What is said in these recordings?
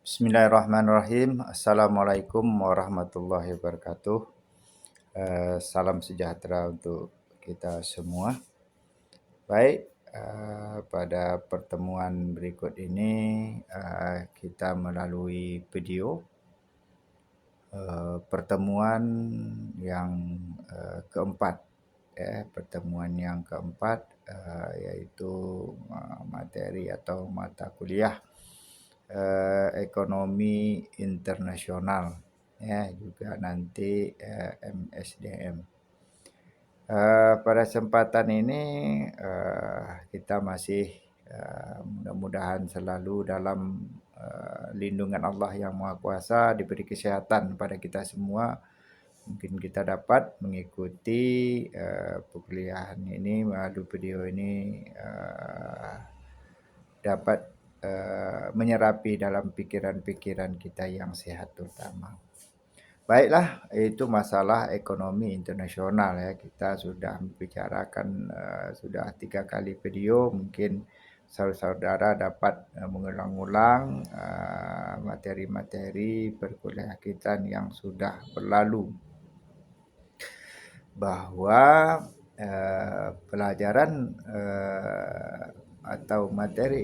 Bismillahirrahmanirrahim. Assalamualaikum warahmatullahi wabarakatuh. Salam sejahtera untuk kita semua. Baik, pada pertemuan berikut ini kita melalui video pertemuan yang keempat. Pertemuan yang keempat yaitu materi atau mata kuliah ekonomi internasional, ya, juga nanti MSDM. Pada kesempatan ini kita masih mudah-mudahan selalu dalam lindungan Allah yang Maha Kuasa, diberi kesehatan pada kita semua. Mungkin kita dapat mengikuti perkuliahan ini melalui video ini dapat menyerapi dalam pikiran-pikiran kita yang sehat terutama. Baiklah, itu masalah ekonomi internasional ya. Kita sudah membicarakan sudah 3 kali video. Mungkin saudara dapat mengulang-ulang materi-materi perkuliahan kita yang sudah berlalu. Bahwa pelajaran atau materi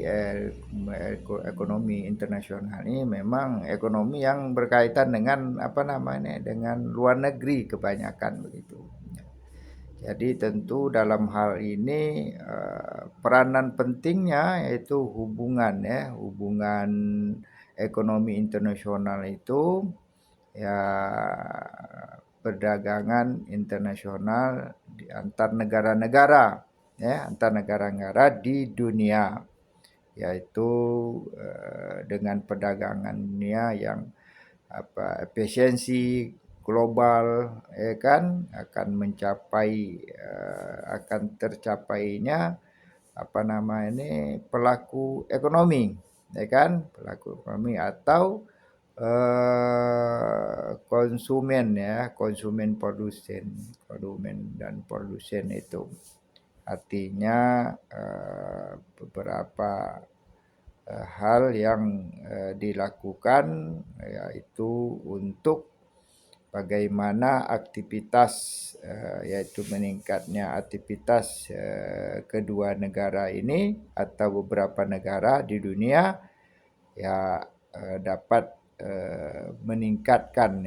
ekonomi internasional ini memang ekonomi yang berkaitan dengan dengan luar negeri kebanyakan begitu. Jadi tentu dalam hal ini peranan pentingnya yaitu hubungan ekonomi internasional itu ya perdagangan internasional di antar negara-negara di dunia, yaitu dengan perdagangannya yang efisiensi global akan tercapainya pelaku ekonomi atau konsumen dan produsen itu. Artinya beberapa hal yang dilakukan yaitu untuk bagaimana aktivitas yaitu meningkatnya aktivitas kedua negara ini atau beberapa negara di dunia ya dapat meningkatkan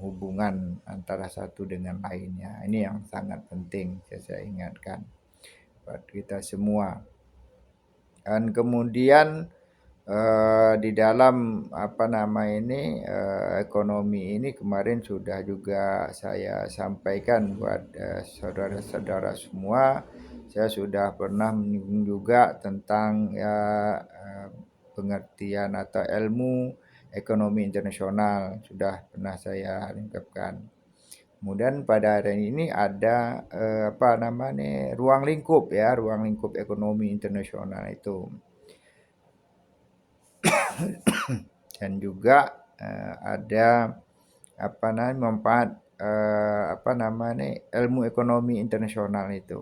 hubungan antara satu dengan lainnya. Ini yang sangat penting saya ingatkan buat kita semua. Dan kemudian di dalam ekonomi ini kemarin sudah juga saya sampaikan buat saudara-saudara semua. Saya sudah pernah menyinggung juga tentang pengertian atau ilmu ekonomi internasional, sudah pernah saya lengkapkan. Kemudian pada hari ini ada ruang lingkup ekonomi internasional itu. Dan juga ada manfaat ilmu ekonomi internasional itu.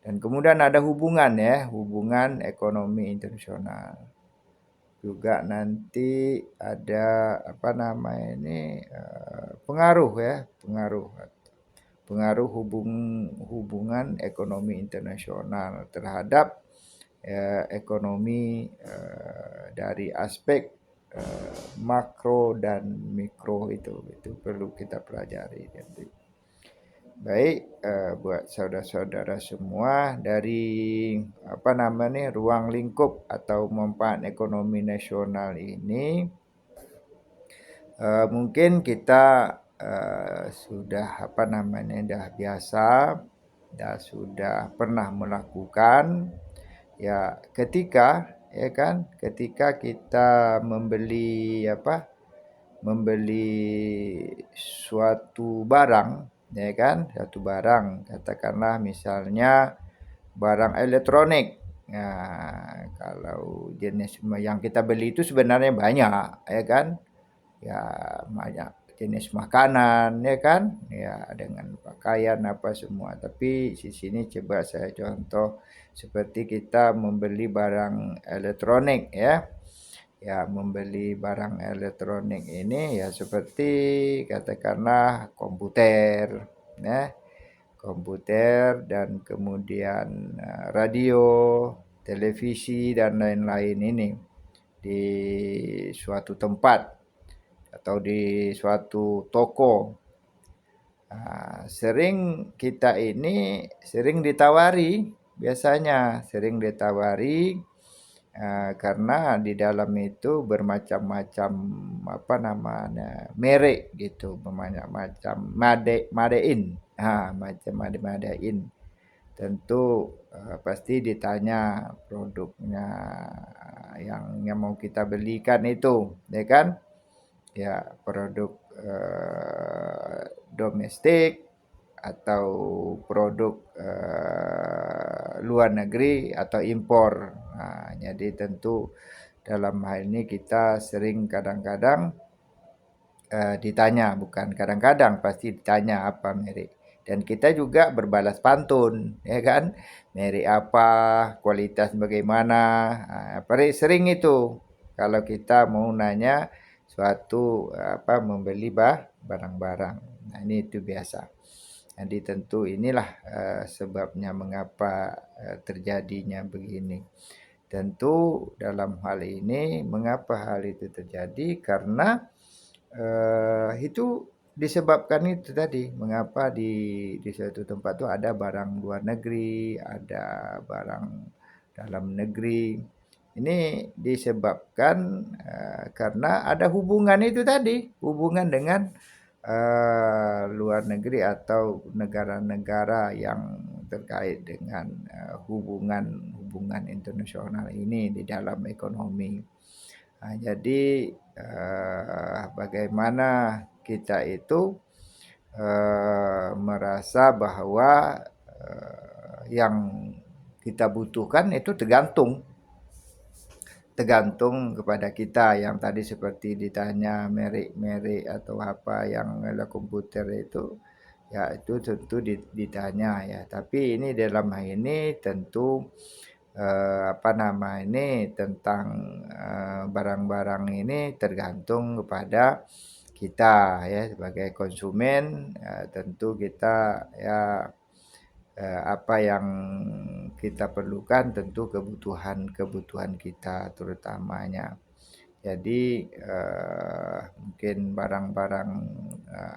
Dan kemudian ada hubungan ekonomi internasional. Juga nanti ada pengaruh hubungan ekonomi internasional terhadap ekonomi dari aspek makro dan mikro itu perlu kita pelajari nanti. Baik, buat saudara-saudara semua dari ruang lingkup atau manfaat ekonomi nasional ini mungkin kita sudah dah biasa, sudah pernah melakukan ya ketika kita membeli suatu barang satu barang, katakanlah misalnya barang elektronik. Kalau jenis yang kita beli itu sebenarnya banyak banyak jenis makanan dengan pakaian apa semua, tapi di sini coba saya contoh seperti kita membeli barang elektronik ya membeli barang elektronik ini ya seperti katakanlah komputer, ya, komputer dan kemudian radio, televisi dan lain-lain ini di suatu tempat atau di suatu toko. Sering kita ini sering ditawari, biasanya sering ditawari karena di dalam itu bermacam-macam apa namanya merek gitu, bermacam-macam madein, macam madein. Tentu pasti ditanya produknya yang mau kita belikan itu, ya kan? Ya produk domestik atau produk luar negeri atau impor. Jadi tentu dalam hal ini kita sering kadang-kadang ditanya, bukan kadang-kadang pasti ditanya apa merek. Dan kita juga berbalas pantun, ya kan? Merek apa, kualitas bagaimana. Sering itu kalau kita mau nanya suatu membeli barang-barang. Nah, ini itu biasa. Jadi tentu inilah sebabnya mengapa terjadinya begini. Tentu dalam hal ini mengapa hal itu terjadi karena itu disebabkan itu tadi, mengapa di suatu tempat itu ada barang luar negeri, ada barang dalam negeri. Ini disebabkan karena ada hubungan itu tadi, hubungan dengan luar negeri atau negara-negara yang terkait dengan hubungan internasional ini di dalam ekonomi. Jadi bagaimana kita itu merasa bahwa yang kita butuhkan itu tergantung kepada kita, yang tadi seperti ditanya merek-merek atau apa yang ada komputer itu, ya itu tentu ditanya ya. Tapi ini dalam hal ini tentu tentang barang-barang ini tergantung kepada kita ya sebagai konsumen. Tentu kita ya apa yang kita perlukan tentu kebutuhan kita terutamanya. Jadi mungkin barang-barang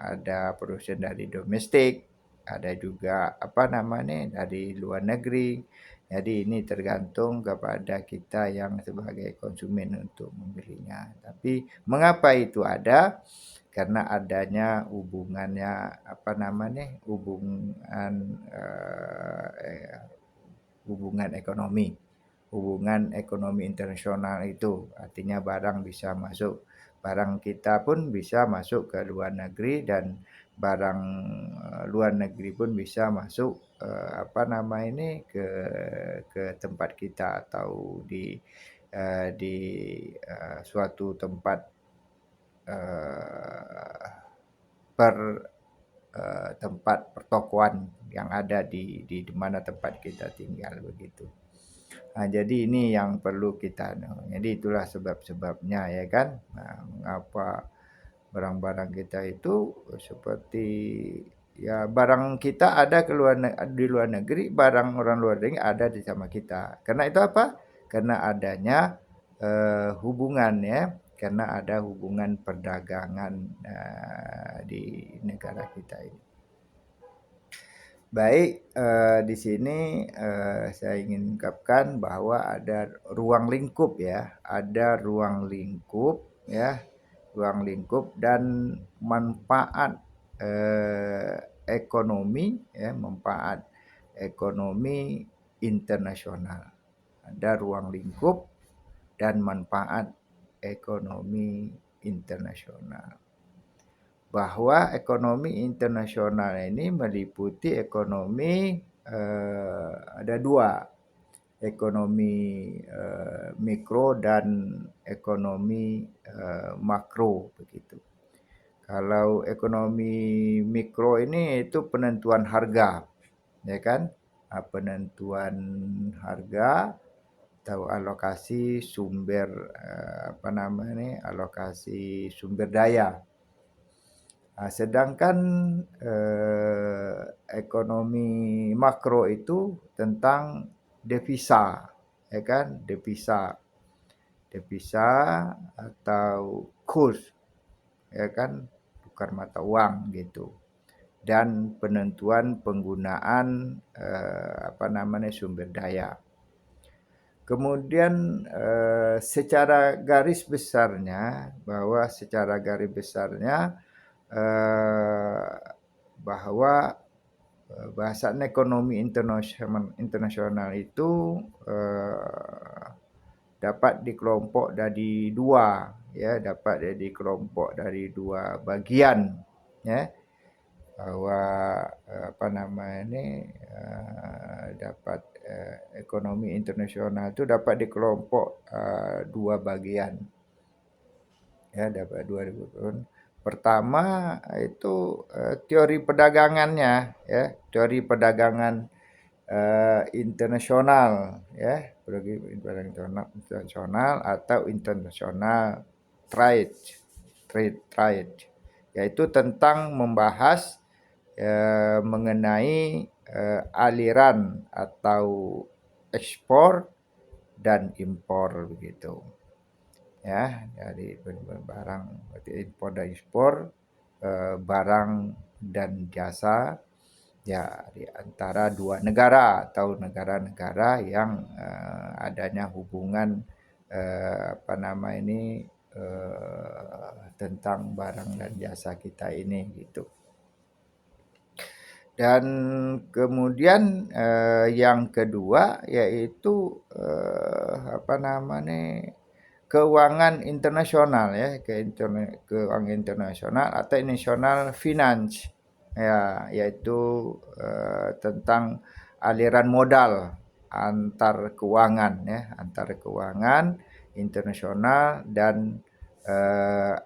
ada produsen dari domestik, ada juga dari luar negeri. Jadi ini tergantung kepada kita yang sebagai konsumen untuk membelinya. Tapi mengapa itu ada? Karena adanya hubungan ekonomi. Hubungan ekonomi internasional itu artinya barang bisa masuk, barang kita pun bisa masuk ke luar negeri dan barang luar negeri pun bisa masuk ke tempat kita atau di suatu tempat per tempat pertokoan yang ada di mana tempat kita tinggal begitu. Jadi ini yang perlu kita jadi itulah sebab-sebabnya ya kan. Mengapa barang-barang kita itu seperti ya barang kita ada di luar negeri, barang orang luar negeri ada di sama kita. Karena itu apa? Karena adanya hubungan ya, karena ada hubungan perdagangan di negara kita ini. Baik, di sini saya ingin ungkapkan bahwa ada ruang lingkup ya, ada ruang lingkup ya, ruang lingkup dan manfaat ekonomi ya, manfaat ekonomi internasional. Ada ruang lingkup dan manfaat ekonomi internasional. Bahwa ekonomi internasional ini meliputi ekonomi ada dua, ekonomi mikro dan ekonomi makro begitu. Kalau ekonomi mikro ini itu penentuan harga, ya kan? Penentuan harga atau alokasi sumber alokasi sumber daya. Sedangkan ekonomi makro itu tentang devisa, ya kan? Devisa atau kurs, ya kan? Bukan mata uang gitu. Dan penentuan penggunaan sumber daya. Kemudian secara garis besarnya bahwa bahasan ekonomi internasional itu dapat dikelompok dari dua bagian, ya, bahwa ekonomi internasional itu dapat dikelompok dua bagian, ya, dapat dua bagian. Pertama itu teori perdagangannya, ya, teori perdagangan internasional, ya, internasional atau international trade, yaitu tentang membahas mengenai aliran atau ekspor dan impor begitu. Ya, dari barang, berarti impor dan ekspor barang dan jasa, ya, di antara dua negara atau negara-negara yang adanya hubungan tentang barang dan jasa kita ini gitu. Dan kemudian yang kedua yaitu keuangan internasional, ya, keuangan internasional atau international finance, ya, yaitu tentang aliran modal antar keuangan internasional dan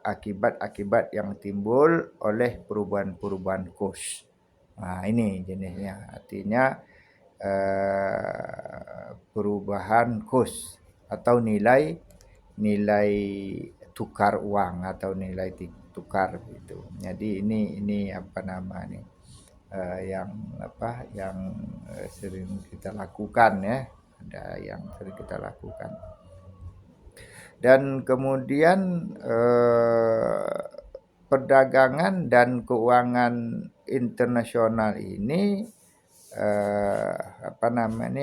akibat-akibat yang timbul oleh perubahan-perubahan kurs. Nah, ini jenisnya, artinya perubahan kurs atau nilai tukar uang atau nilai tukar gitu. Jadi ini yang sering kita lakukan, ya, ada yang sering kita lakukan. Dan kemudian perdagangan dan keuangan internasional ini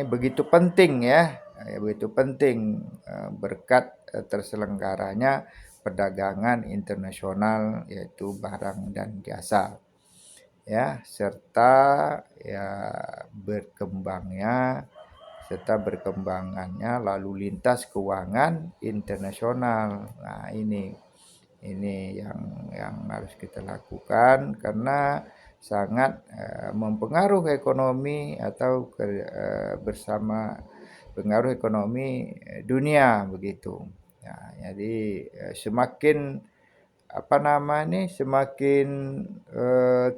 begitu penting, ya, begitu penting berkat terselenggaranya perdagangan internasional, yaitu barang dan jasa, ya, serta berkembangannya lalu lintas keuangan internasional. Nah, ini yang harus kita lakukan karena sangat mempengaruhi ekonomi atau pengaruh ekonomi dunia begitu. Nah, jadi semakin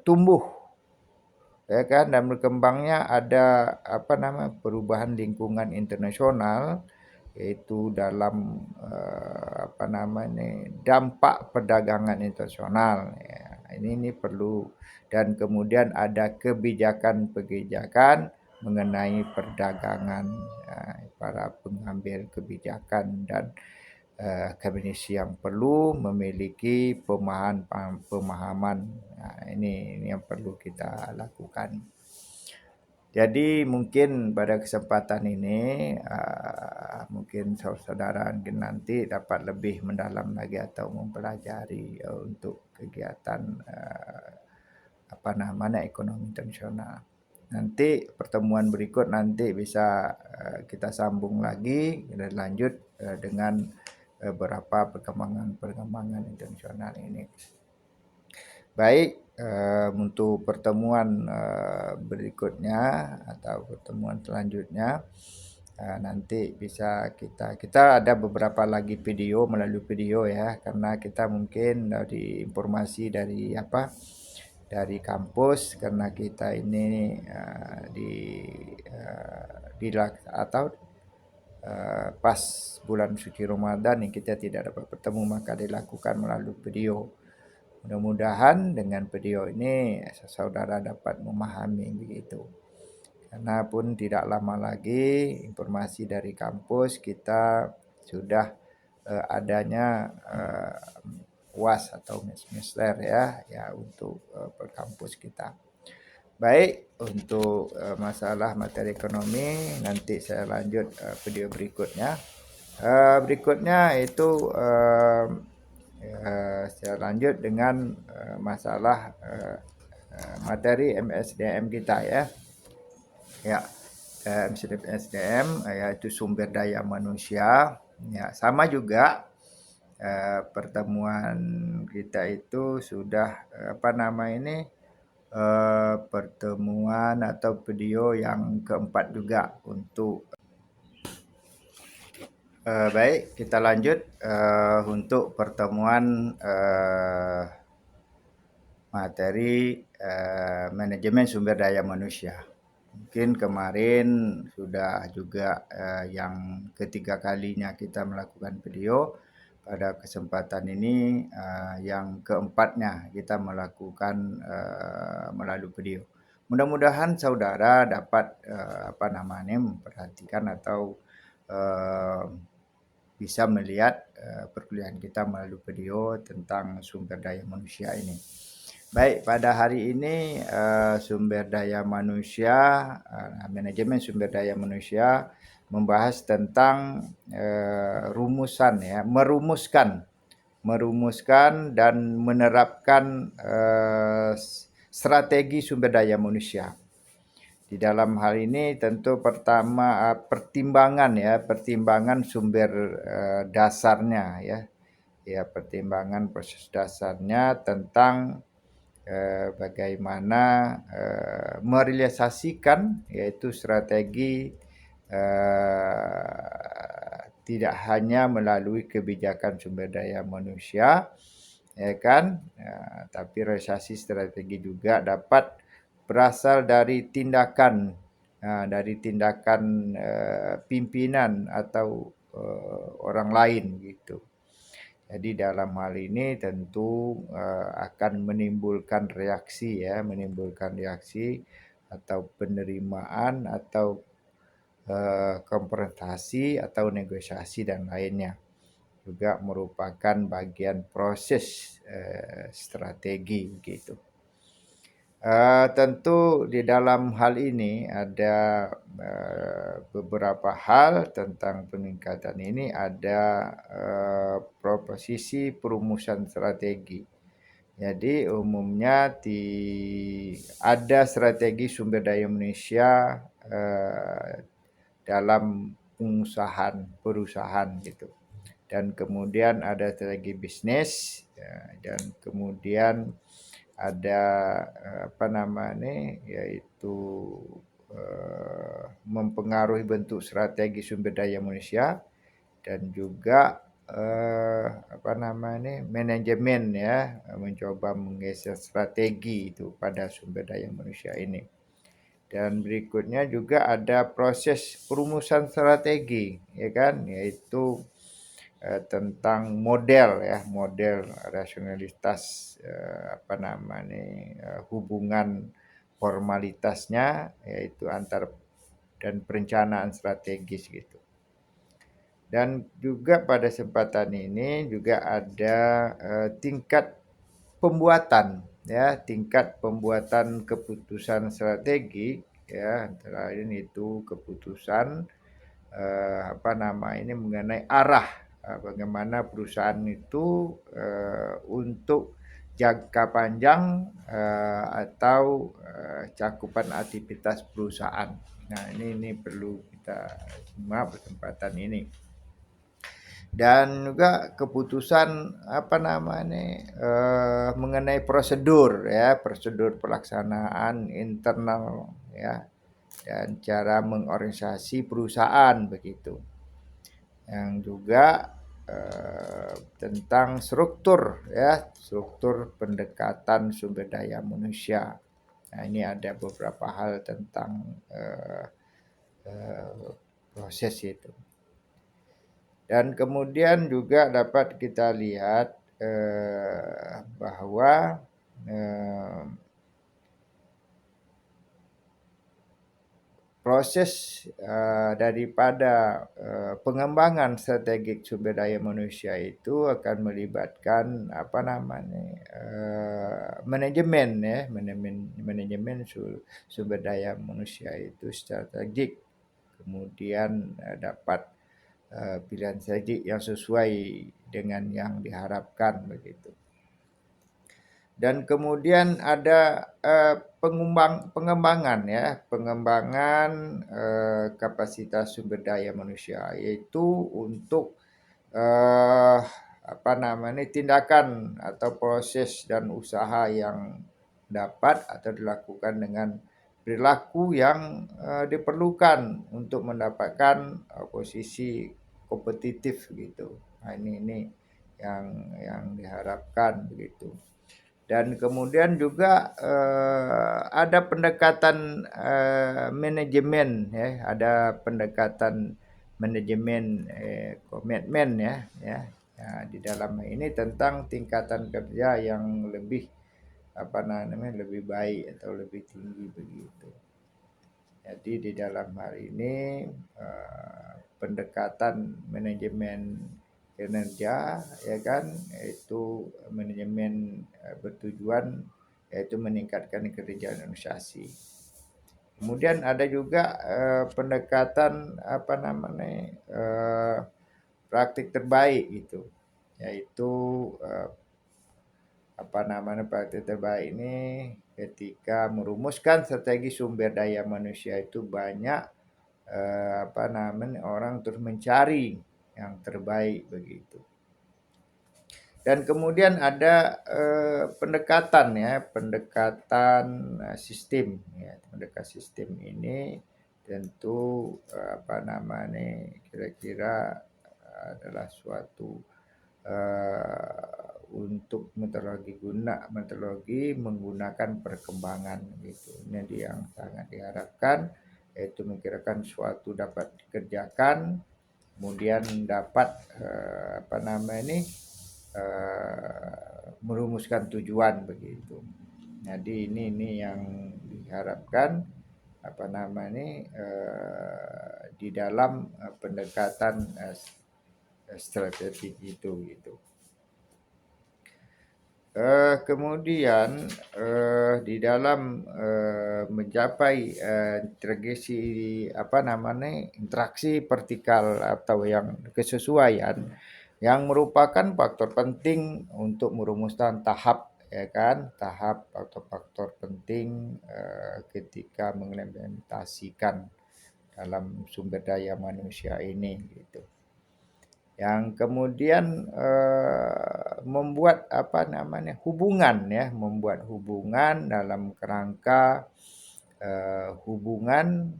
tumbuh, ya kan, dan berkembangnya ada perubahan lingkungan internasional, yaitu dalam dampak perdagangan internasional, ya, ini perlu. Dan kemudian ada kebijakan mengenai perdagangan, para pengambil kebijakan dan kabinet yang perlu memiliki pemahaman. Nah, ini yang perlu kita lakukan. Jadi mungkin pada kesempatan ini mungkin saudara nanti dapat lebih mendalam lagi atau mempelajari untuk kegiatan ekonomi internasional. Nanti pertemuan berikut nanti bisa kita sambung lagi dan lanjut dengan beberapa perkembangan internasional ini. Baik, untuk pertemuan berikutnya atau pertemuan selanjutnya nanti bisa kita ada beberapa lagi melalui video, ya, karena kita mungkin dari informasi dari kampus, karena kita ini pas bulan suci Ramadan yang kita tidak dapat bertemu, maka dilakukan melalui video. Mudah-mudahan dengan video ini saudara dapat memahami begitu. Karena pun tidak lama lagi informasi dari kampus kita sudah adanya UAS atau semester ya untuk perkampus kita. Baik, untuk masalah materi ekonomi nanti saya lanjut video berikutnya. Berikutnya itu saya lanjut dengan masalah materi MSDM kita ya. Ya, MSDM yaitu sumber daya manusia. Ya, sama juga pertemuan kita itu sudah pertemuan atau video yang keempat juga untuk baik, kita lanjut untuk pertemuan materi manajemen sumber daya manusia. Mungkin kemarin sudah juga yang ketiga kalinya kita melakukan video. Pada kesempatan ini yang keempatnya kita melakukan melalui video. Mudah-mudahan saudara dapat memperhatikan atau bisa melihat perkuliahan kita melalui video tentang sumber daya manusia ini. Baik, pada hari ini sumber daya manusia, manajemen sumber daya manusia membahas tentang merumuskan dan menerapkan strategi sumber daya manusia. Di dalam hal ini tentu pertama pertimbangan sumber dasarnya ya pertimbangan proses dasarnya tentang bagaimana merealisasikan yaitu strategi tidak hanya melalui kebijakan sumber daya manusia ya kan, tapi realisasi strategi juga dapat berasal dari tindakan pimpinan atau orang lain gitu. Jadi dalam hal ini tentu akan menimbulkan reaksi atau penerimaan atau konfrontasi atau negosiasi dan lainnya. Juga merupakan bagian proses strategi gitu. Tentu di dalam hal ini ada beberapa hal tentang peningkatan ini. Ada proposisi perumusan strategi. Jadi umumnya ada strategi sumber daya manusia dalam perusahaan gitu. Dan kemudian ada strategi bisnis dan kemudian ada yaitu mempengaruhi bentuk strategi sumber daya manusia dan juga manajemen mencoba menggeser strategi itu pada sumber daya manusia ini. Dan berikutnya juga ada proses perumusan strategi yaitu tentang model rasionalitas hubungan formalitasnya yaitu antar dan perencanaan strategis gitu. Dan juga pada kesempatan ini juga ada tingkat pembuatan keputusan strategi antara lain itu keputusan mengenai arah bagaimana perusahaan itu untuk jangka panjang atau cakupan aktivitas perusahaan. Nah, ini perlu kita simak kesempatan ini. Dan juga keputusan mengenai prosedur pelaksanaan internal dan cara mengorganisasi perusahaan begitu. Yang juga tentang struktur pendekatan sumber daya manusia. Nah, ini ada beberapa hal tentang proses itu. Dan kemudian juga dapat kita lihat bahwa proses daripada pengembangan strategik sumber daya manusia itu akan melibatkan manajemen ya, manajemen sumber daya manusia itu strategik. Kemudian dapat pilihan strategik yang sesuai dengan yang diharapkan begitu. Dan kemudian ada pengembangan kapasitas sumber daya manusia, yaitu untuk tindakan atau proses dan usaha yang dapat atau dilakukan dengan perilaku yang diperlukan untuk mendapatkan posisi kompetitif gitu. Nah, ini yang diharapkan begitu. Dan kemudian juga ada pendekatan manajemen ya, ada pendekatan manajemen komitmen ya, di dalam ini tentang tingkatan kerja yang lebih lebih baik atau lebih tinggi begitu. Jadi di dalam hal ini pendekatan manajemen kinerja ya kan, yaitu manajemen bertujuan yaitu meningkatkan kerjaan organisasi. Kemudian ada juga pendekatan praktik terbaik itu, yaitu praktik terbaik ini ketika merumuskan strategi sumber daya manusia itu banyak orang terus mencari yang terbaik begitu. Dan kemudian ada pendekatan sistem ya. Pendekatan sistem ini tentu kira-kira adalah suatu untuk metodologi menggunakan perkembangan gitu. Ini yang sangat diharapkan, yaitu mengkirakan suatu dapat dikerjakan, kemudian dapat merumuskan tujuan begitu. Jadi ini yang diharapkan di dalam pendekatan strategi itu gitu. Kemudian di dalam mencapai interaksi vertikal atau yang kesesuaian yang merupakan faktor penting untuk merumuskan tahap atau faktor penting ketika mengimplementasikan dalam sumber daya manusia ini gitu. Yang kemudian membuat hubungan dalam kerangka hubungan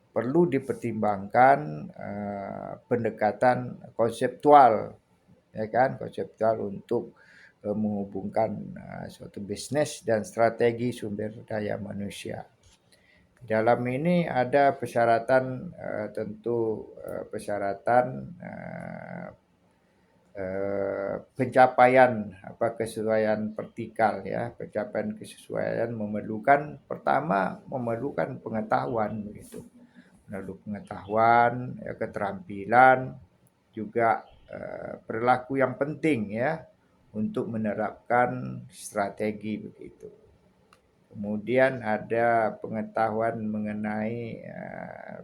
perlu dipertimbangkan pendekatan konseptual untuk menghubungkan suatu bisnis dan strategi sumber daya manusia. Dalam ini ada persyaratan pencapaian kesesuaian vertikal ya. Pencapaian kesesuaian memerlukan pengetahuan begitu. Pengetahuan, keterampilan, juga perilaku yang penting ya untuk menerapkan strategi begitu. Kemudian ada pengetahuan mengenai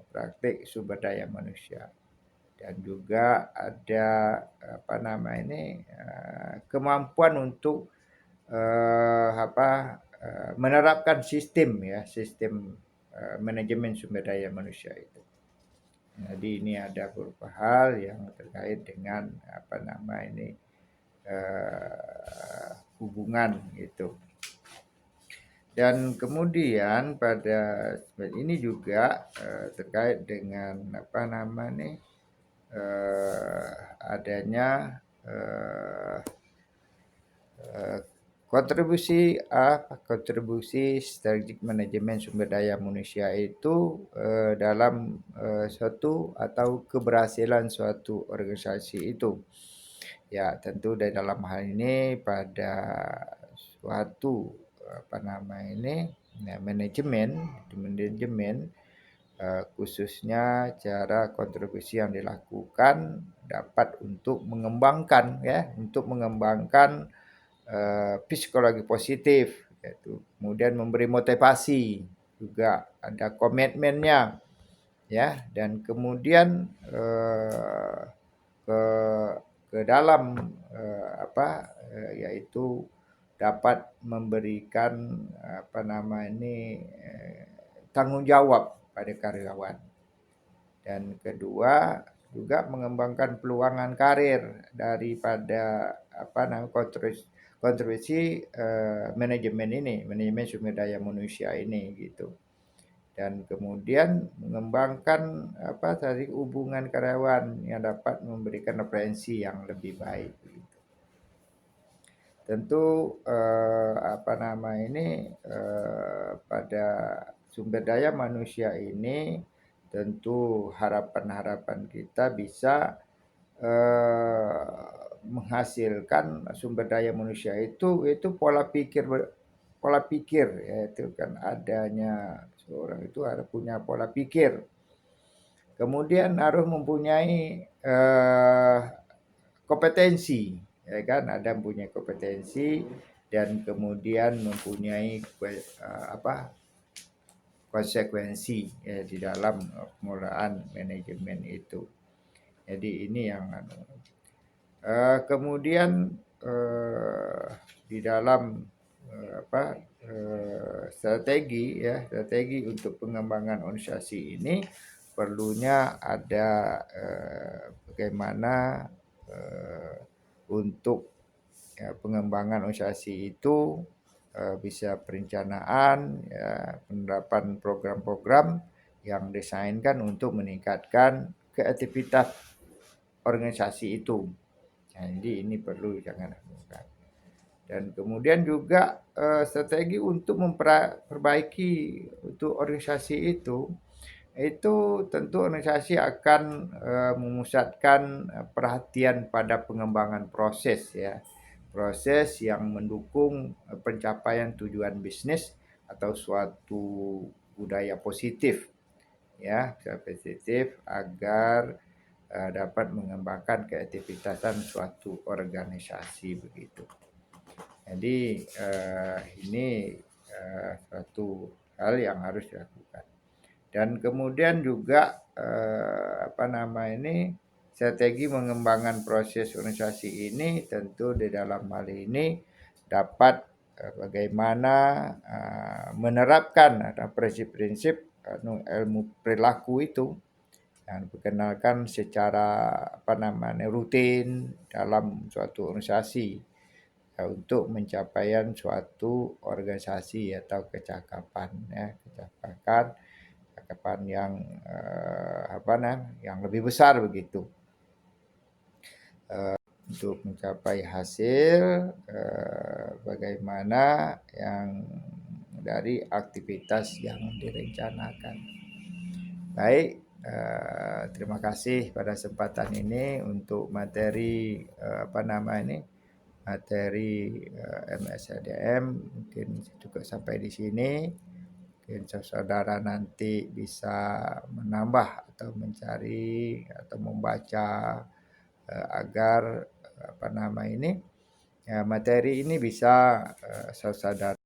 praktik sumber daya manusia, dan juga ada kemampuan untuk menerapkan sistem manajemen sumber daya manusia itu. Jadi ini ada beberapa hal yang terkait dengan hubungan itu. Dan kemudian pada ini juga terkait dengan adanya kontribusi strategik manajemen sumber daya manusia itu, dalam, suatu atau keberhasilan suatu organisasi itu. Ya tentu di dalam hal ini pada suatu, manajemen, khususnya cara kontribusi yang dilakukan dapat untuk mengembangkan psikologi positif, yaitu kemudian memberi motivasi, juga ada komitmennya ya, dan kemudian ke dalam yaitu dapat memberikan tanggung jawab pada karyawan. Dan kedua juga mengembangkan peluangan karir daripada kontribusi manajemen sumber daya manusia ini gitu. Dan kemudian mengembangkan hubungan karyawan yang dapat memberikan referensi yang lebih baik gitu. Tentu pada sumber daya manusia ini tentu harapan kita bisa menghasilkan sumber daya manusia itu pola pikir, yaitu kan adanya seorang itu harus punya pola pikir. Kemudian harus mempunyai kompetensi, ya kan, ada mempunyai kompetensi dan kemudian mempunyai konsekuensi ya di dalam pengelolaan manajemen itu. Jadi ini yang kemudian di dalam strategi untuk pengembangan organisasi ini perlunya ada bagaimana untuk pengembangan organisasi itu bisa perencanaan, penerapan program-program yang didesainkan untuk meningkatkan kreativitas organisasi itu. Nah, jadi ini perlu jangan lakukan. Dan kemudian juga strategi untuk memperbaiki untuk organisasi itu tentu organisasi akan memusatkan perhatian pada pengembangan proses ya. Proses yang mendukung pencapaian tujuan bisnis atau suatu budaya positif ya, agar dapat mengembangkan kreativitasan suatu organisasi begitu. Jadi ini suatu hal yang harus dilakukan. Dan kemudian juga strategi mengembangkan proses organisasi ini tentu di dalam hal ini dapat bagaimana menerapkan prinsip-prinsip ilmu perilaku itu yang diperkenalkan secara rutin dalam suatu organisasi untuk mencapaian suatu organisasi atau kecakapan yang yang lebih besar begitu. Untuk mencapai hasil bagaimana yang dari aktivitas yang direncanakan. Baik, terima kasih pada kesempatan ini untuk materi materi MSDM mungkin cukup sampai di sini. Mungkin saudara nanti bisa menambah atau mencari atau membaca agar materi ini bisa saudara